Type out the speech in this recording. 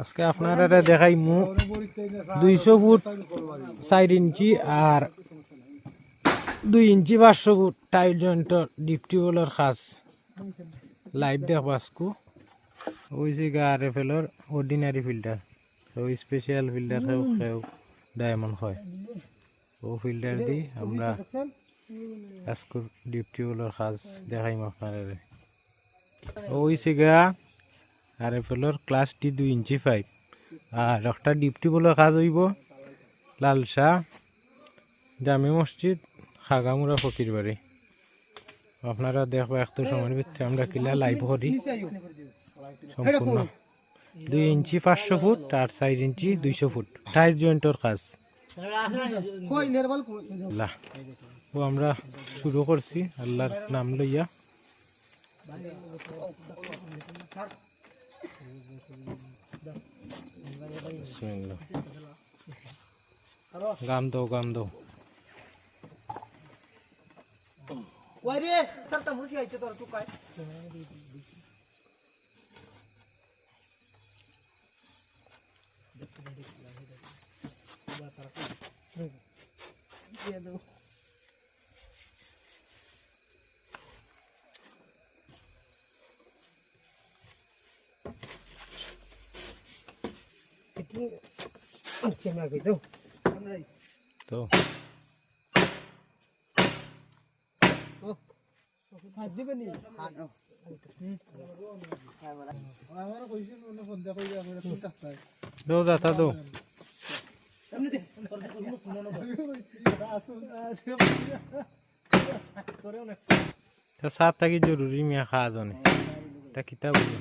আজকে আপনারা দেখাই মু 200 ফুট 4 ইঞ্চি আর 2 ইঞ্চি 500 ফুট টাইল জয়েন্টর ডিপ টিউবওয়েলের খাস লাইভ দেখবা আজকু ওই যে আরএফএলর অর্ডিনারি ফিল্টার ওই স্পেশাল ফিল্টার খেউ ডায়মন্ড হয় ও ফিল্টার দি আমরা আজকু ডিপ টিউবওয়েলের খাস দেখাইম আপনারা ওই সিগা আরএফএলর ক্লাস টি 2 ইঞ্চি 5 আর একটা ডিপ টিউবওয়েলের কাজ হইব লালশাহ জামে মসজিদ খাগামুরা ফকির বাড়ি আপনারা দেখবা একটু সময়ের ভিতরে আমরা কিলা লাইভ করি সম্পূর্ণ 2 ইঞ্চি 500 ফুট আর 4 ইঞ্চি 200 ফুট টাইট জয়েন্টর কাজ ও আমরা শুরু করছি আল্লাহর নাম লইয়া গাম দাও ওরে সরতা মুশি আইছে তোর তুই কয় আচ্ছা না কই দাও তো হাত দিবে নি হাত আমার কইছেন ওনে ফোন দে কইয়া আমরা কোন টাকা দো যাতা দো এমনি দে তা সাত থাকি জরুরি মিয়া খাওয়া জানে তা কিতা বলি